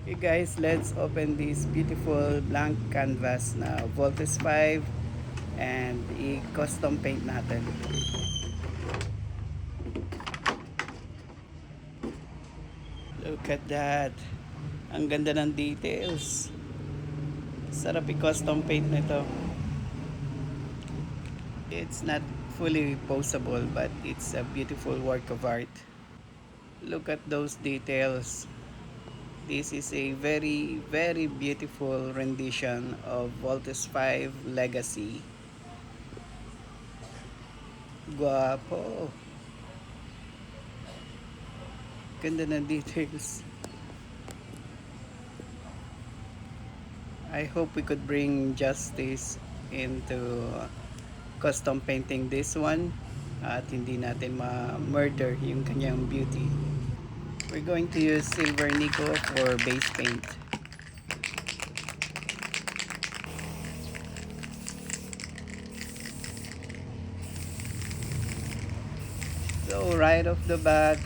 Okay guys, let's open this beautiful blank canvas na Voltes 5 and i-custom paint natin. Look at that. Ang ganda ng details. Sarap i-custom paint nito. It's not fully posable but it's a beautiful work of art. Look at those details. This is a very beautiful rendition of Voltes 5 Legacy. Guwapo. Ganda ng details. I hope we could bring justice into custom painting this one at hindi natin ma-murder yung kanyang beauty. We're going to use Silver Nico for base paint. So right off the bat,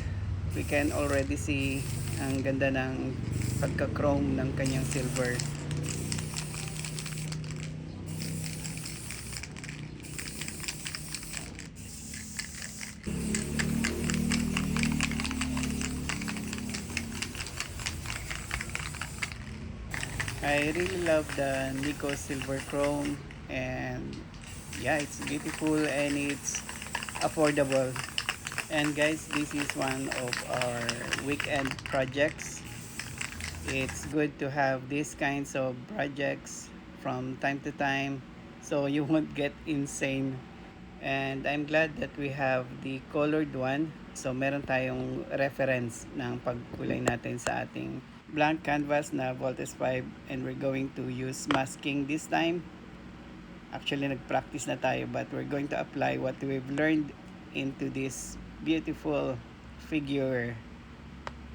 we can already see ang ganda ng pagka-chrome ng kanyang silver. I really love the Nico Silver Chrome, and yeah, it's beautiful and it's affordable. And guys, this is one of our weekend projects. It's good to have these kinds of projects from time to time so you won't get insane. And I'm glad that we have the colored one. So meron tayong reference ng pagkulay natin sa ating blank canvas na Voltes 5, and we're going to use masking this time. Actually, nag-practice na tayo but we're going to apply what we've learned into this beautiful figure.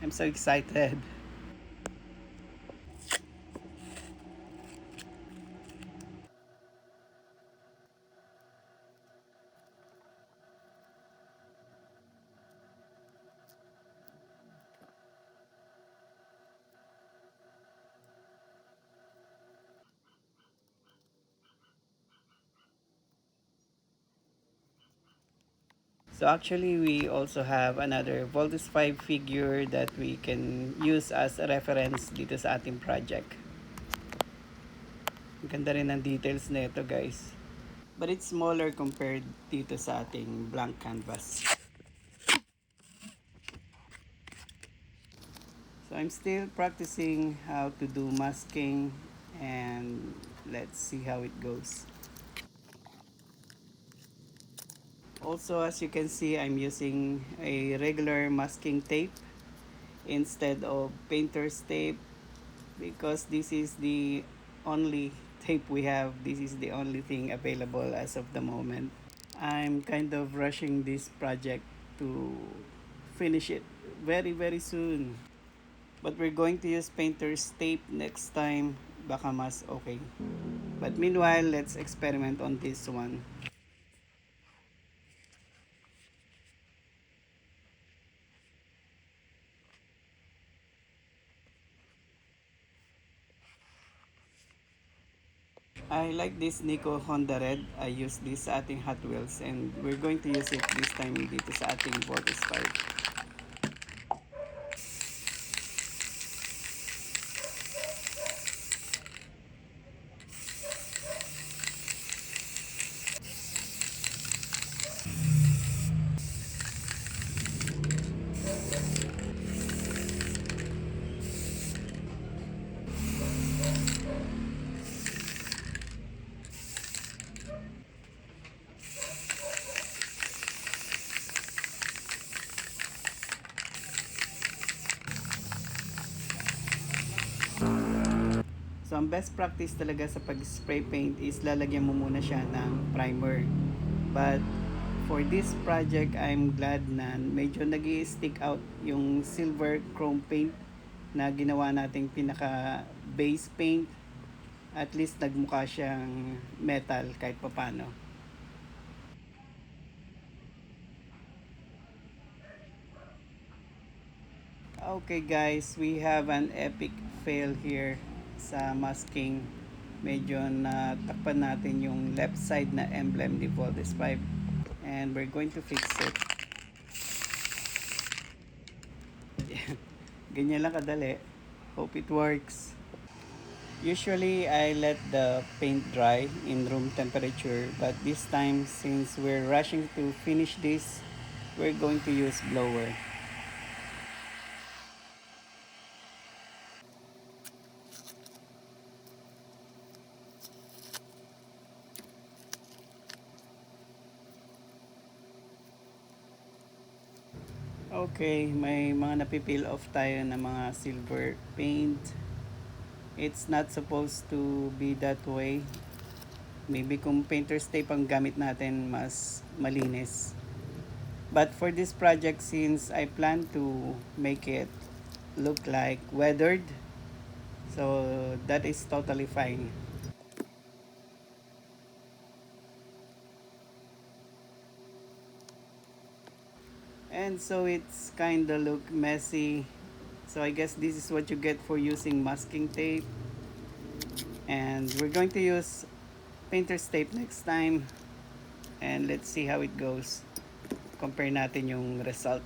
I'm so excited. So actually, we also have another Voltes 5 figure that we can use as a reference dito sa ating project. Ang ganda rin ng details nito guys. But it's smaller compared dito sa ating blank canvas. So I'm still practicing how to do masking, and let's see how it goes. Also, as you can see, I'm using a regular masking tape instead of painter's tape because this is the only tape we have. This is the only thing available as of the moment. I'm kind of rushing this project to finish it very soon. But we're going to use painter's tape next time. Baka mas okay. But meanwhile, let's experiment on this one. I like this Nico Honda Red. I use this sa ating Hot Wheels and we're going to use it this time dito sa ating Vortex 5. So ang best practice talaga sa pag-spray paint is lalagyan mo muna siya ng primer. But for this project, I'm glad na medyo nag-stick out yung silver chrome paint na ginawa nating pinaka base paint. At least nagmukha siyang metal kahit papano. Okay guys, we have an epic nag-fail here sa masking. Medyo natakpan natin yung left side na emblem ni Voltes 5. And we're going to fix it. Ganyan lang kadali. Hope it works. Usually, I let the paint dry in room temperature, but this time, since we're rushing to finish this, we're going to use blower. Okay, may mga napipeel off tayo na mga silver paint. It's not supposed to be that way. Maybe kung painter's tape ang gamit natin, mas malinis. But for this project, since I plan to make it look like weathered, so that is totally fine. And so it's kinda look messy. So I guess this is what you get for using masking tape. And we're going to use painter's tape next time. And let's see how it goes. Compare natin yung result.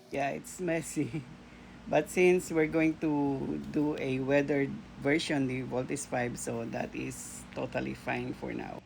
Yeah, it's messy. But since we're going to do a weathered version, the Voltes 5, so that is totally fine for now.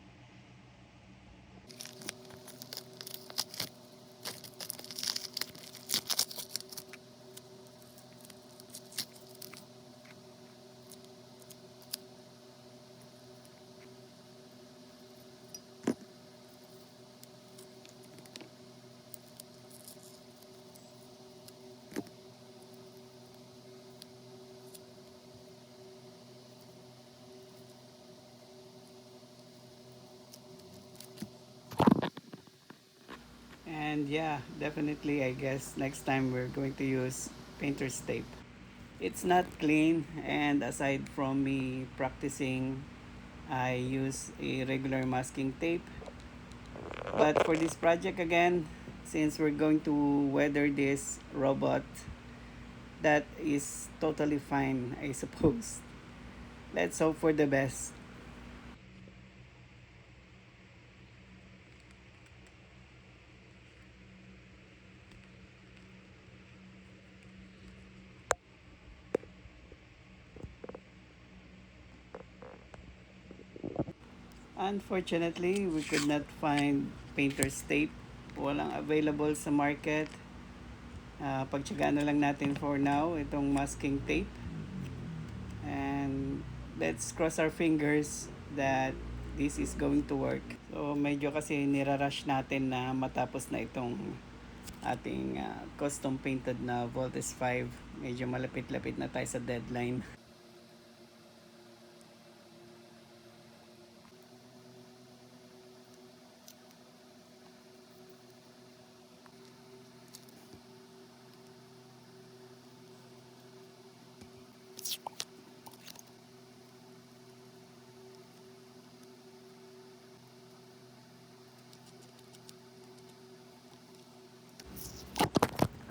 And yeah, definitely I guess next time we're going to use painter's tape. It's not clean, and aside from me practicing, I use a regular masking tape. But for this project again, since we're going to weather this robot, that is totally fine, I suppose. Let's hope for the best. Unfortunately, we could not find painter's tape. Walang available sa market. Pagtsagaan na lang natin for now itong masking tape. And let's cross our fingers that this is going to work. So medyo kasi nirarush natin na matapos na itong ating custom painted na Voltes 5. Medyo malapit-lapit na tayo sa deadline.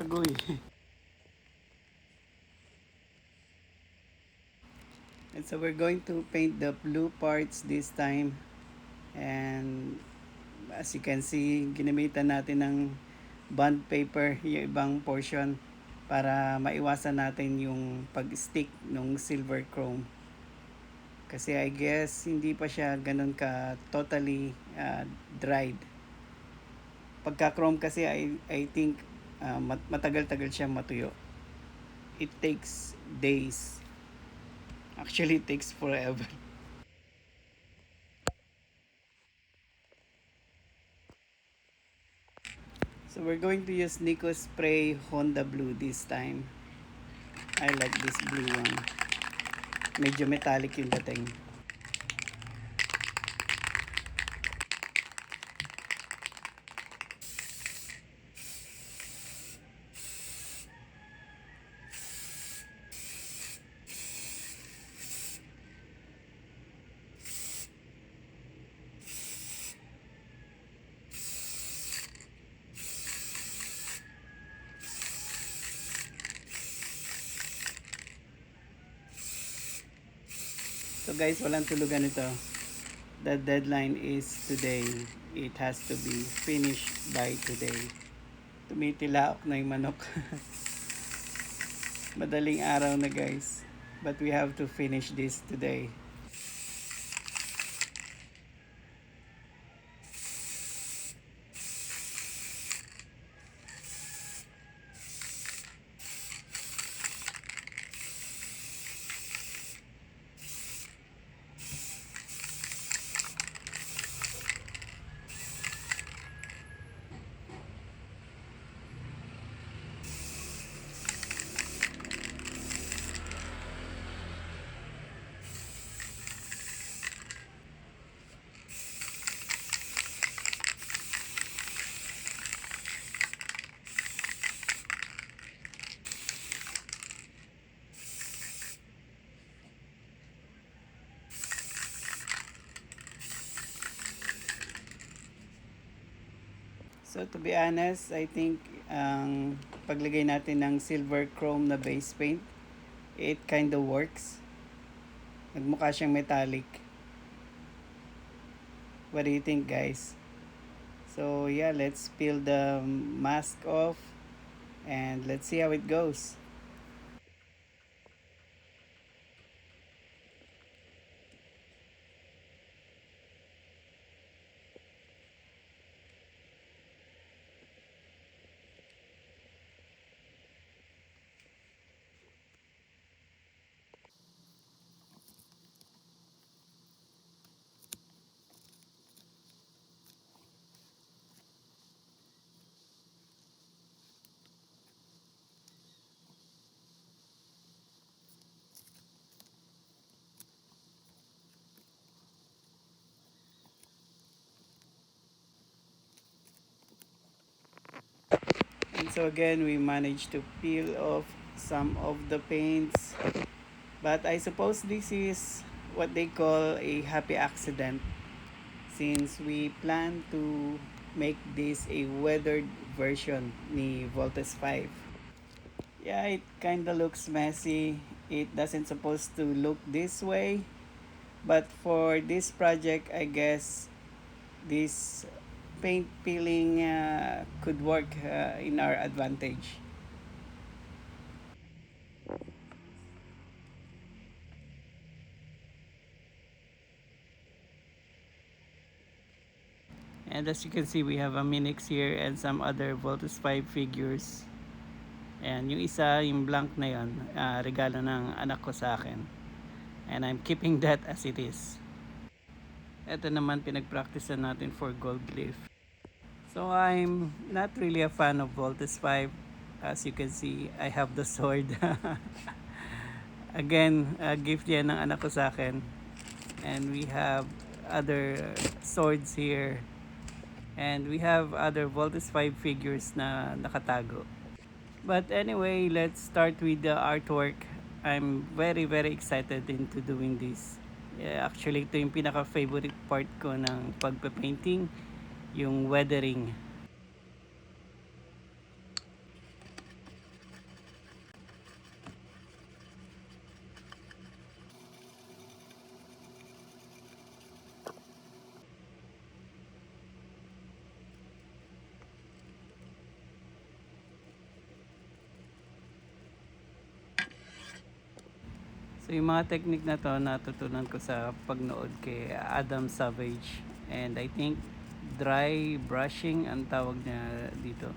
Agoy. And so we're going to paint the blue parts this time. And as you can see, ginamitan natin ng bond paper yung ibang portion para maiwasan natin yung pag-stick ng silver chrome. Kasi I guess hindi pa siya ganun ka totally dried. Pagka chrome kasi I think matagal-tagal siya matuyo. It takes days. Actually, it takes forever. So we're going to use Nico Spray Honda Blue this time. I like this blue one. Medyo metallic yung dating. guys, walang tulugan ito. The deadline is today. It has to be finished by today. Tumitilaok na yung manok. Madaling araw na guys. But we have to finish this today. So to be honest, I think ang paglagay natin ng silver chrome na base paint, it kind of works. Nagmukha siyang metallic. What do you think guys? So yeah, let's peel the mask off and let's see how it goes. And so again, we managed to peel off some of the paints. But I suppose this is what they call a happy accident since we plan to make this a weathered version ni Voltes 5. Yeah, it kinda looks messy. It doesn't supposed to look this way. But for this project, I guess this paint peeling could work in our advantage. And as you can see, we have a Minix here and some other Voltus 5 figures. And yung isa, yung blank na yun, regalo ng anak ko sa akin. And I'm keeping that as it is. Ito naman pinag-practice natin for gold leaf. So I'm not really a fan of Voltus 5. As you can see, I have the sword. Again, gift yan ng anak ko sa akin. And we have other swords here. And we have other Voltus 5 figures na nakatago. But anyway, let's start with the artwork. I'm very excited into doing this. Yeah, actually, ito yung pinaka-favorite part ko ng pagpe-painting, yung weathering. So yung mga technique na to natutunan ko sa pagnood kay Adam Savage, and I think dry brushing ang tawag niya dito.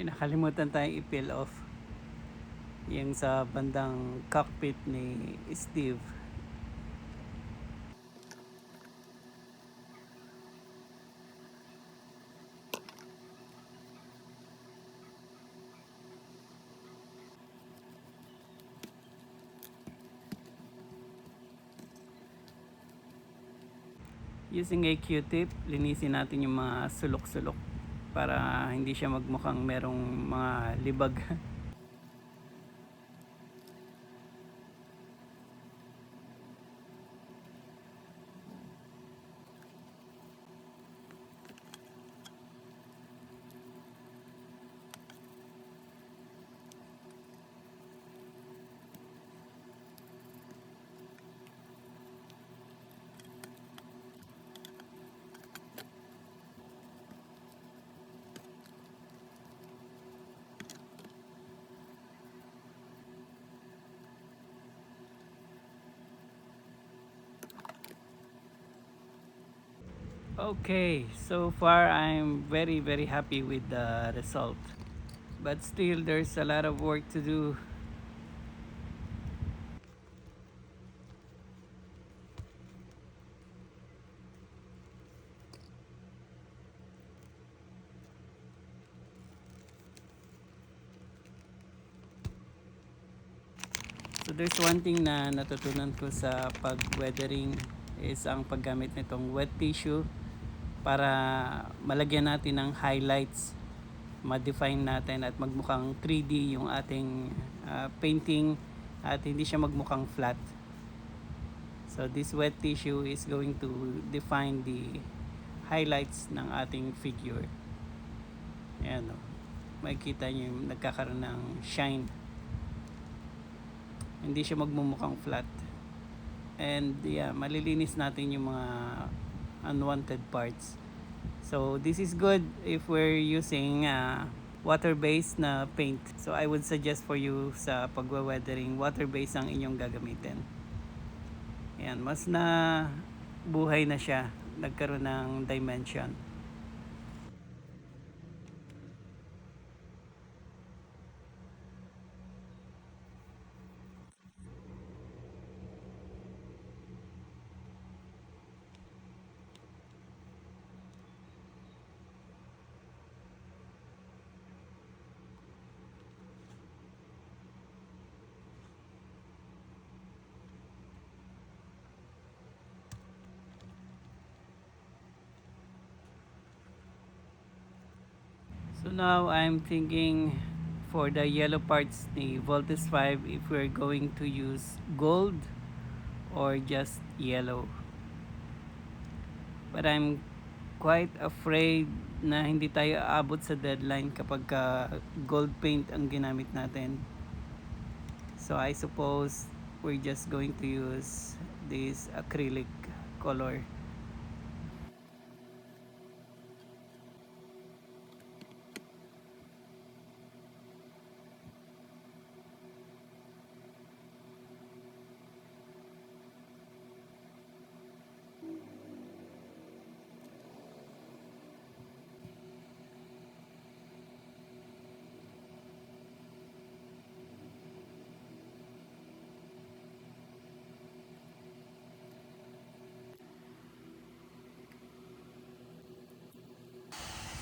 May nakalimutan tayong i-peel off. Yung sa bandang cockpit ni Steve. Using a Q-tip, linisin natin yung mga sulok-sulok para hindi siya magmukhang merong mga libag. Okay, so far I'm very happy with the result. But still there's a lot of work to do. So there's one thing na natutunan ko sa pag-weathering is ang paggamit nitong wet tissue para malagyan natin ng highlights, ma-define natin at magmukhang 3D yung ating painting at hindi siya magmukhang flat. So this wet tissue is going to define the highlights ng ating figure. Ayan o. Makikita nyo yung nagkakaroon ng shine. Hindi siya magmumukhang flat. And yeah, malilinis natin yung mga unwanted parts. So this is good if we're using water-based na paint. So I would suggest for you sa pagwa-weathering, water-based ang inyong gagamitin. Ayan, mas na buhay na siya. Nagkaroon ng dimension. So now I'm thinking for the yellow parts ni Voltes 5 if we're going to use gold or just yellow. But I'm quite afraid na hindi tayo aabot sa deadline kapag gold paint ang ginamit natin. So I suppose we're just going to use this acrylic color.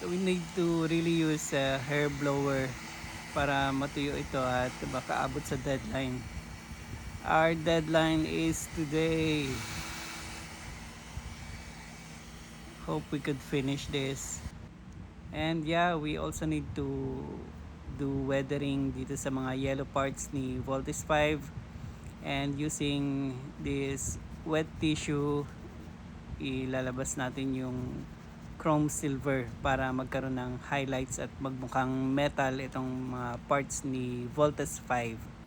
So we need to really use a hair blower para matuyo ito at baka abot sa deadline. Our deadline is today. Hope we could finish this. And yeah, we also need to do weathering dito sa mga yellow parts ni Voltes 5 and using this wet tissue ilalabas natin yung chrome silver para magkaroon ng highlights at magmukhang metal itong mga parts ni Voltes 5.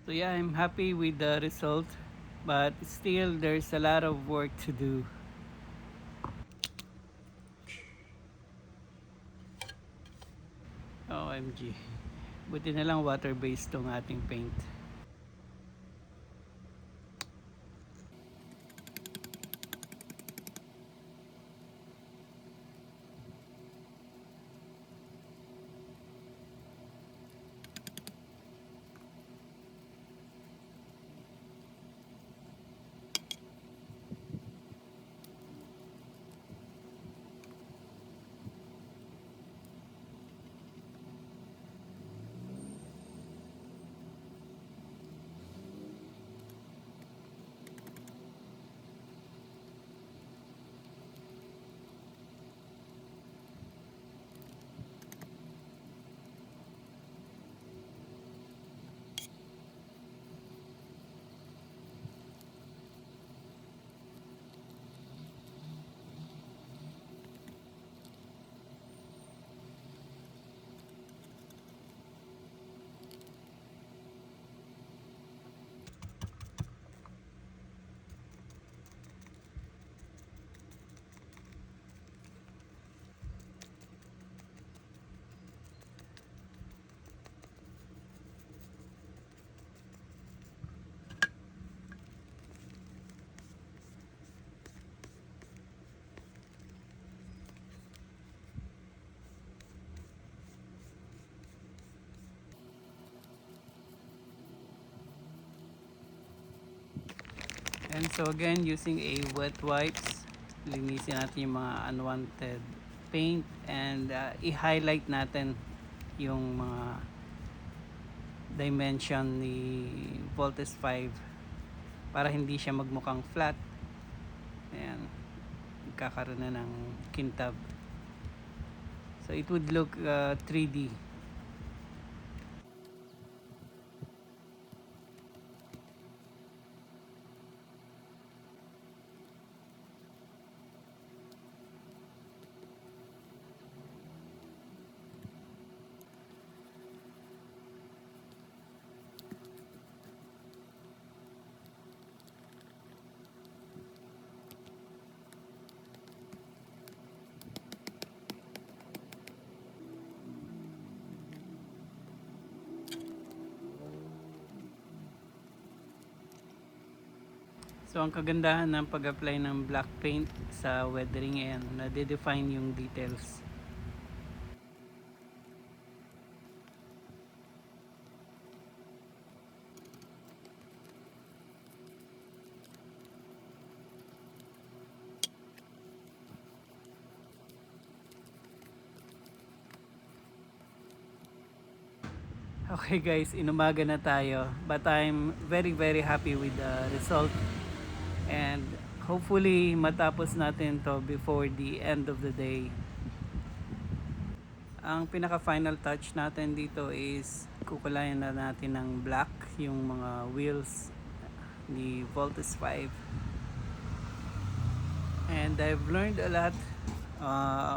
So yeah, I'm happy with the result, but still there's a lot of work to do. OMG. Buti na lang water-based tong ating paint. And so again, using a wet wipes, linisin natin yung mga unwanted paint and i-highlight natin yung mga dimension ni Voltes 5 para hindi siya magmukhang flat. Ayan, magkakaroon na ng kintab. So it would look 3D. So ang kagandahan ng pag-apply ng black paint sa weathering ayan, na-define yung details. Okay guys, inumaga na tayo, but I'm very happy with the result and hopefully matapos natin to before the end of the day. Ang pinaka final touch natin dito is kukulayan na natin ng black yung mga wheels ni Voltes 5. And I've learned a lot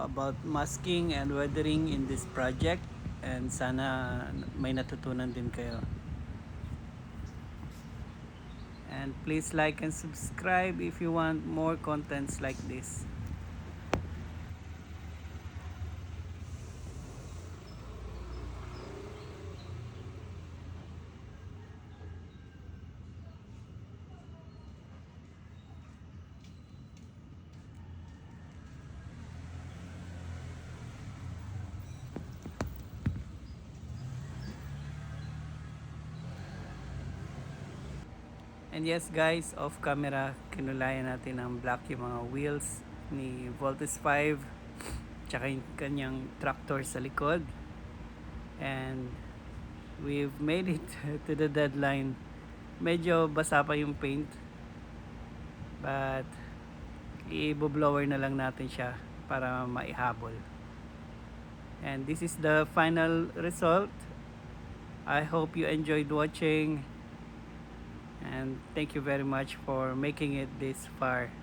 about masking and weathering in this project and sana may natutunan din kayo. And please like and subscribe if you want more contents like this. And yes guys, off camera, kinulayan natin ng black yung mga wheels ni Voltes 5 tsaka yung kanyang tractor sa likod. And we've made it to the deadline. Medyo basa pa yung paint, but i-blower na lang natin siya para maihabol. And this is the final result. I hope you enjoyed watching. And thank you very much for making it this far.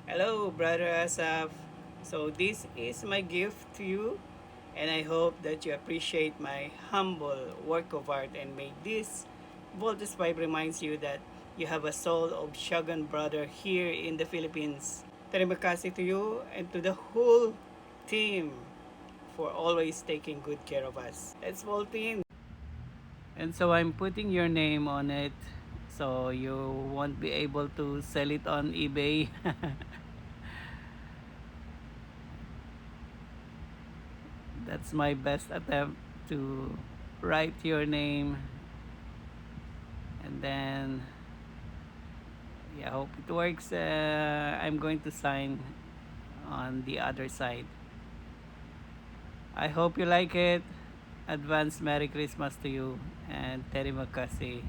Hello, Brother Asaf. So this is my gift to you, and I hope that you appreciate my humble work of art and may this Voltes 5 reminds you that you have a soul of Shogun brother here in the Philippines. Terima kasih to you and to the whole team for always taking good care of us. Let's small team. And so I'm putting your name on it so you won't be able to sell it on eBay. That's my best attempt to write your name, and then yeah, hope it works. I'm going to sign on the other side. I hope you like it. Advance Merry Christmas to you and Terry Makasi.